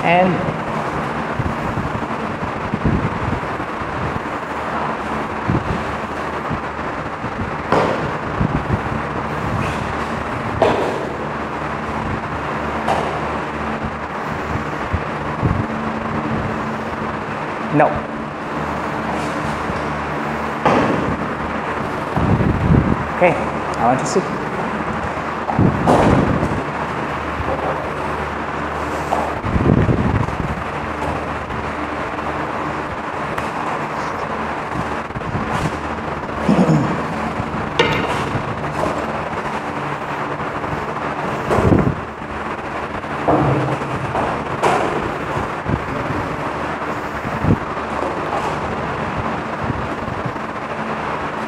and no. Okay, I want to see.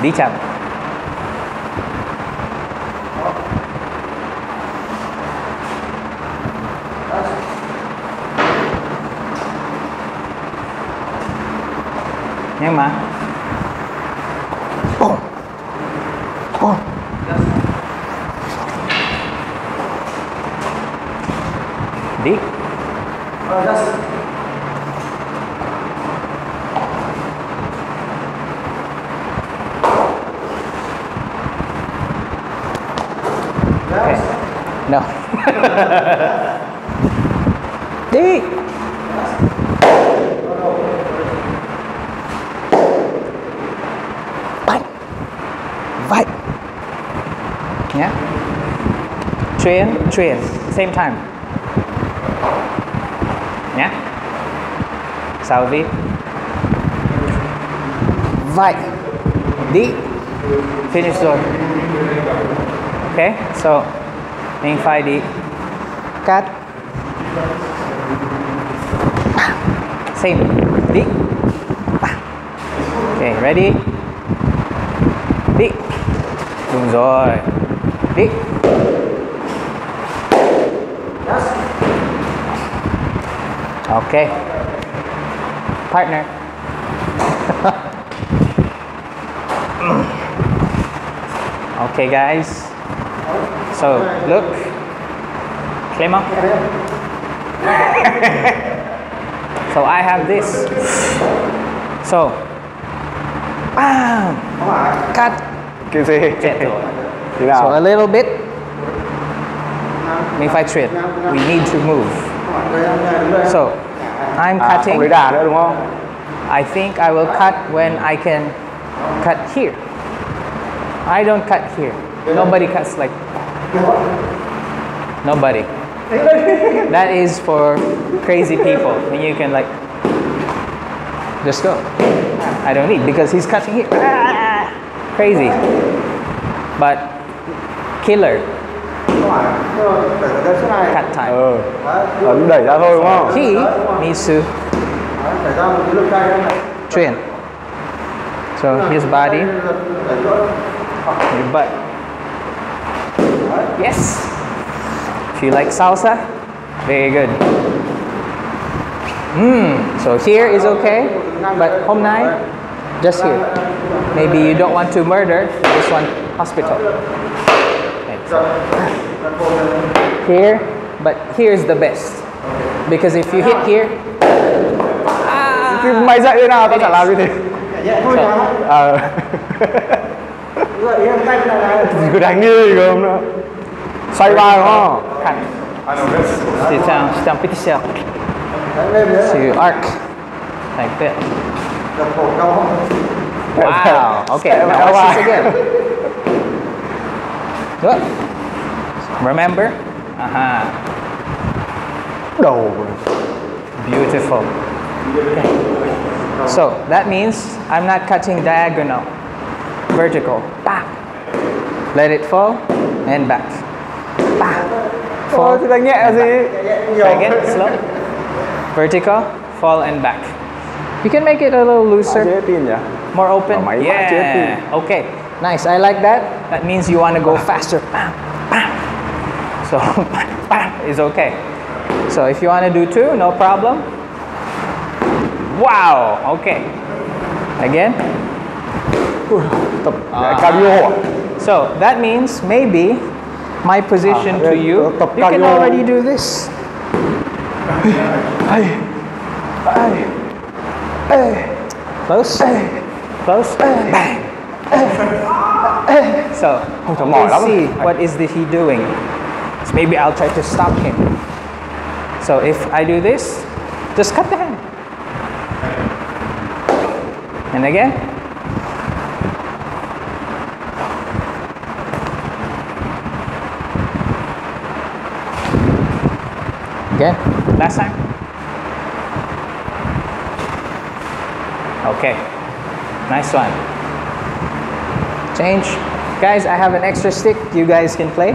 Đi chậm. Nhưng mà đi. Okay. No. Đi. Bye. Vậy. Yeah. Train, same time. Yeah. Salvi. Vậy. Đi. Finish rồi. Okay, so mình phải đi cắt. Same. Đi. Okay, ready? Đi. Đúng rồi. Đi. Okay. Partner. Okay, guys. So, look. Clément. So, I have this. So, bam! Cut. Cái gì? Thế nào? So, a little bit. Mình phải chuyển. We need to move. So, I'm cutting. Không lấy đà nữa đúng không? I think I will cut when I can cut here. I don't cut here. Nobody cuts like nobody. That is for crazy people. And you can like just go. I don't need because he's cutting here. Crazy. But killer. Cut time. Đẩy ra thôi đúng không? He needs to train. So his body, your butt. Yes. If you like salsa, very good. So here is okay, but hôm nay, just here. Maybe you don't want to murder this one hospital. Okay, so here, but here's the best. Because if you hit here, Thì mày dạy thế nào tao chả làm như thế. Cứ đánh đi không nữa. Xoay vai đúng không? cut. C'est un petit cercle. So you arc like that. Wow. Okay. Now watch this again. Good. Remember? Đầu. Beautiful. Okay. So that means I'm not cutting diagonal. Vertical. Bah. Let it fall and back. Bah. Fall. Thì đánh nhẹ gì? Try again. Slow. Vertical. Fall and back. You can make it a little looser. Chế tin nhỉ? More open. Yeah. Okay. Nice. I like that. That means you want to go faster. Bam, bam. So bam is okay. So if you want to do two, no problem. Wow. Okay. Again. Tập cardio. So that means maybe my position to you, you can already do this. Close. Close. Bang. So, let's see what is he doing. So maybe I'll try to stop him. So if I do this, just cut the hand. And again. Again. Last time. Okay. Nice one. Change. Guys, I have an extra stick. You guys can play.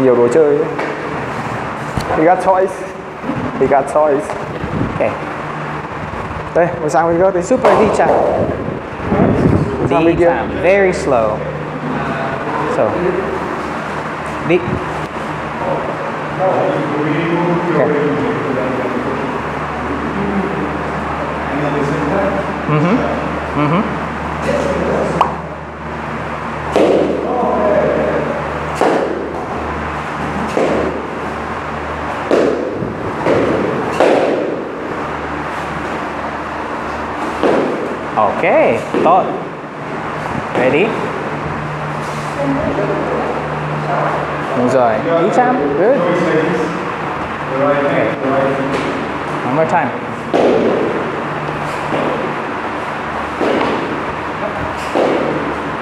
Nhiều đồ chơi. He got toys. He got toys. Okay. Đây, một sang bên gớt đi. Super D-cham. D-cham. Very slow. So. D. Okay. Okay, thought. Ready? Đúng rồi. D-cham. Good. Okay. One more time.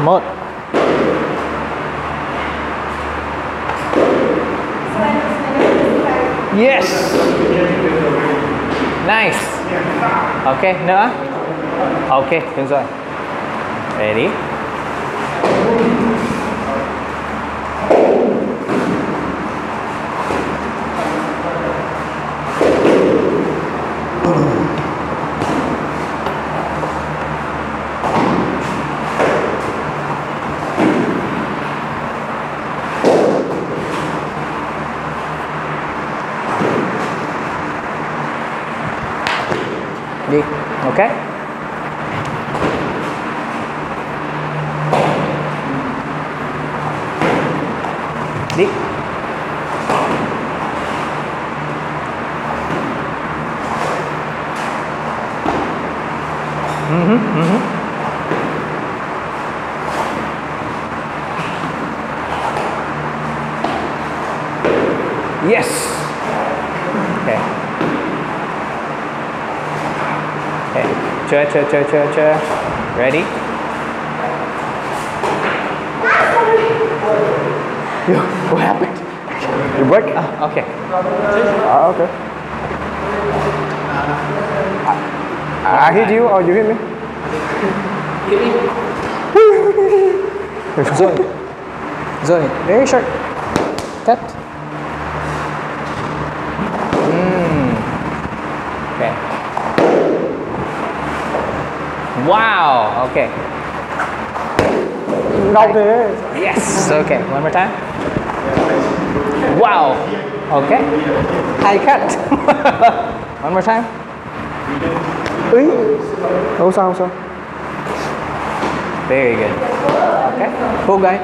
Một. Yes. Nice. Okay, nữa. Okay, đúng rồi. Ready? Đi. Okay. Đi. Yes. Okay. Okay. Chưa. Ready? What happened? You break? Okay. Okay. I hit you or you hit me? Rồi. Very short. Cut. Okay. Wow. Okay. Đau thế. Yes. Okay. One more time. Wow. Okay. High cut. One more time. Ý. Không sao. Very good. Okay. Cool guy.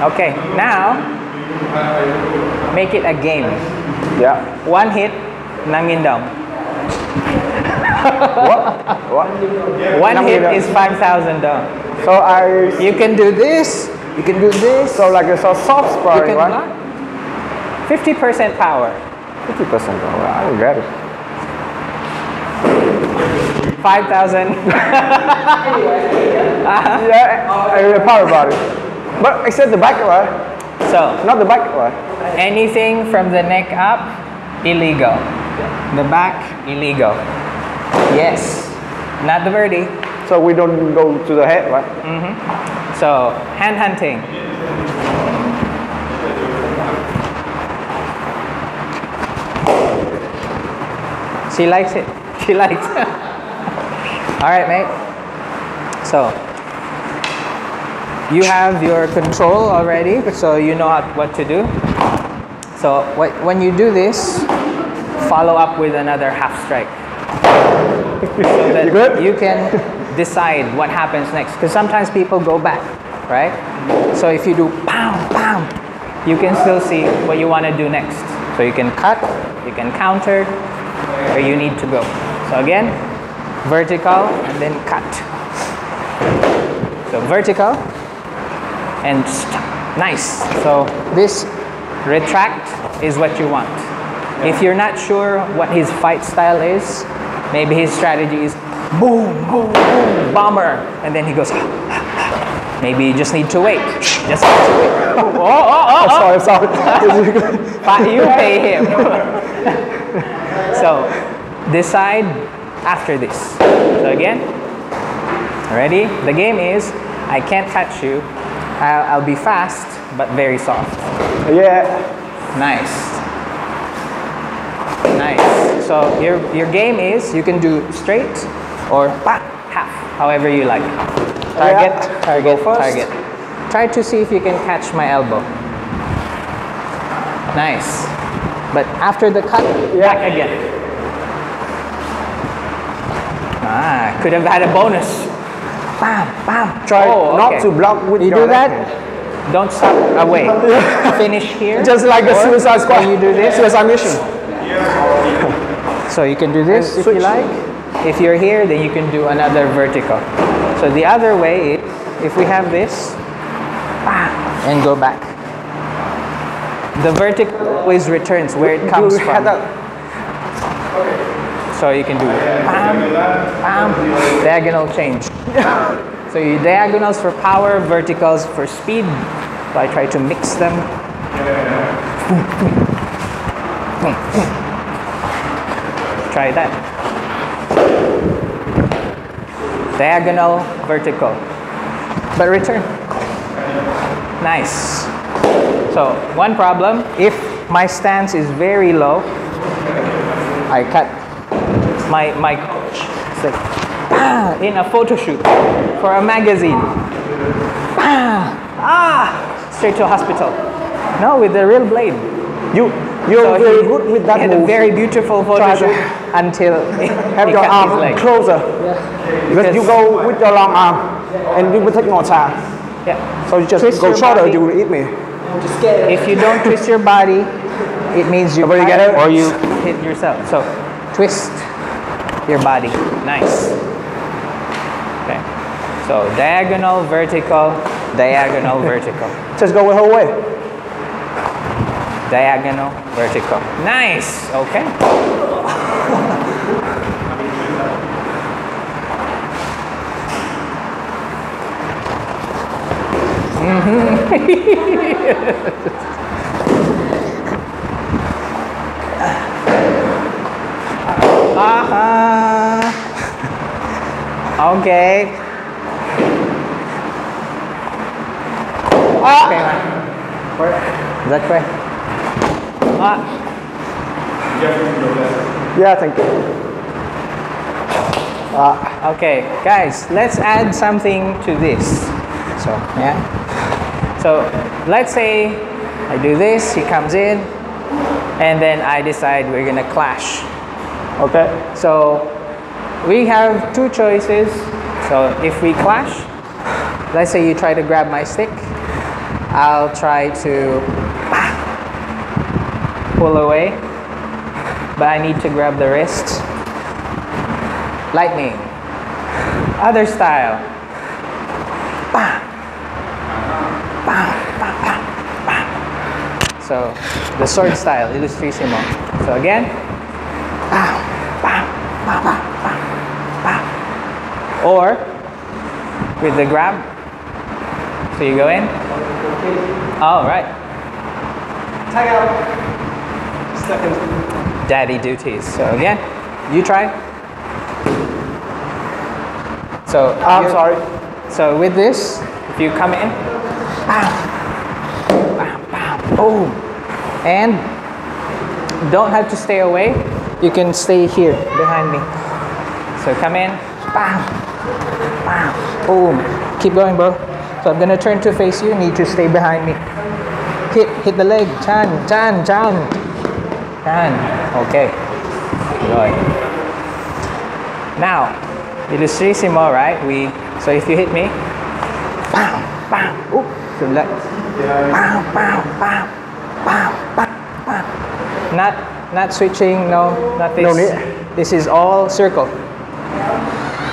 Okay. Now make it a game. Yeah. One hit, 5.000 đồng. What? One hit is 5,000 đồng. So You can do this. You can do this. So like it's a soft You sparring, can right? 50% power. 50%. I don't get it. 5,000. Yeah, power body. But except the back, right? So Not the back, right? anything from the neck up, illegal. The back, illegal. Yes. Not the birdie. So we don't go to the head, right? So hand hunting. She likes it. She likes it. All right, mate. So you have your control already, so you know what to do. So when you do this, follow up with another half strike. So that You good? you can decide what happens next. Because sometimes people go back, right? So if you do bam, bam, you can still see what you want to do next. So you can cut, you can counter, where you need to go. So again, vertical and then cut. So vertical and nice. So this retract is what you want. If you're not sure what his fight style is, maybe his strategy is boom, boom, boom, bomber, and then he goes. Maybe you just need to wait. Just need to wait. I'm sorry. You pay him. So decide after this. So again, ready? The game is I can't catch you. I'll be fast but very soft. Yeah. Nice. Nice. So your game is you can do straight or half, however you like. Target, Yeah. target, Go first. target. Try to see if you can catch my elbow. Nice. But after the cut, back again. Could have had a bonus. Bam, bam. Try not okay. to block with You your do left that. hand. Don't stop away. Finish here. Just like a or suicide squad. You do this. Suicide mission. So you can do this And if you switch. like. If you're here, then you can do another vertical. So the other way is, if we have this, and go back. The vertical always returns where it comes You had from. that. So you can do bam, bam, diagonal change. So you diagonals for power, verticals for speed. So I try to mix them. Try that. Diagonal, vertical. But return. Nice. So one problem, if my stance is very low, I cut my coach. It's like, in a photo shoot for a magazine. Straight to a hospital. No, with the real blade. You're So very he- good with that he had move. a very beautiful photo Try to shoot until Have he your cut his arm leg. closer. Because you go with your long arm and you will take more time. Yeah. So you just Twist go your shorter, body. you will eat me. If you don't twist your body, it means you But you cut get it? or you hit yourself. So twist your body. Nice. Okay. So diagonal, vertical, diagonal, vertical. Just go the whole way. Diagonal, vertical. Nice. Okay. Okay. Okay, man. That way. Yeah, thank you. Okay, guys, let's add something to this. So, yeah. So, let's say I do this, he comes in, and then I decide we're gonna clash. Okay. So, we have two choices. So, if we clash, let's say you try to grab my stick, I'll try to pull away, but I need to grab the wrist. Lightning. Other style. So the sword style, illustrissimo. So again. Or with the grab. So you go in. All right. Tag out. Second. Daddy duties. So again, you try. So I'm sorry. So with this, if you come in, bam, bam, bam, boom, and don't have to stay away. You can stay here behind me. So come in, bam, bam, boom. Keep going, bro. So I'm gonna turn to face you. You need to stay behind me. Hit the leg. Chan. Okay. Good. Now, Illustrissimo, right? So if you hit me, bam, bam, oop, so like, bam, bam, bam, bam, bam, bam. Not switching, no, not this. No need. This is all circle. Bam,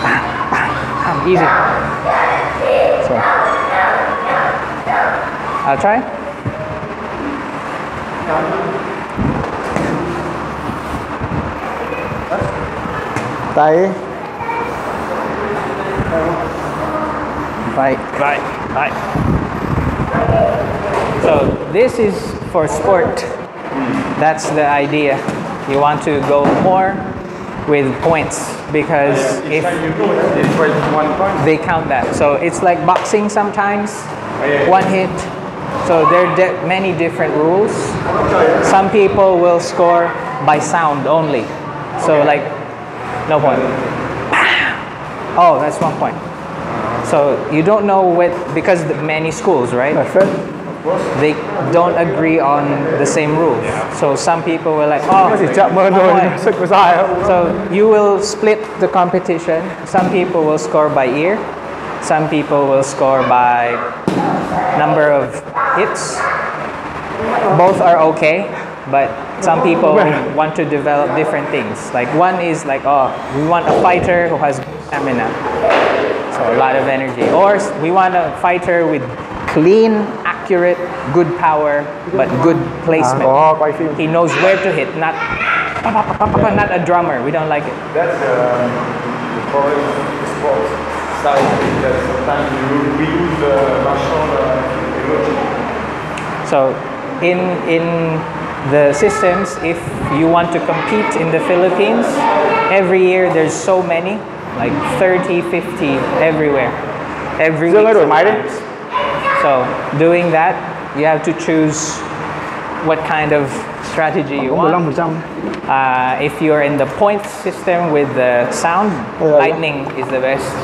bam, bam, easy. So, I'll try. Tay. Right. So this is for sport. That's the idea. You want to go more with points because if they count that. So it's like boxing sometimes, one hit. So there are many different rules. Some people will score by sound only. So like, no point. Oh, that's 1 point. So you don't know what, because many schools, right? They don't agree on the same rules. So some people were like, oh, so you will split the competition. Some people will score by ear. Some people will score by number of hits. Both are okay, but some people want to develop different things. Like one is like, oh, we want a fighter who has stamina. So a lot of energy. Or we want a fighter with clean, accurate, good power, but good placement. He knows where to hit, not a drummer. We don't like it. That's the problem of sports side, because sometimes we use martial emotion. So in the systems, if you want to compete in the Philippines, every year there's so many, like 30, 50 everywhere. Every week sometimes. So doing that, you have to choose what kind of strategy you want. If you're in the point system with the sound, lightning is the best.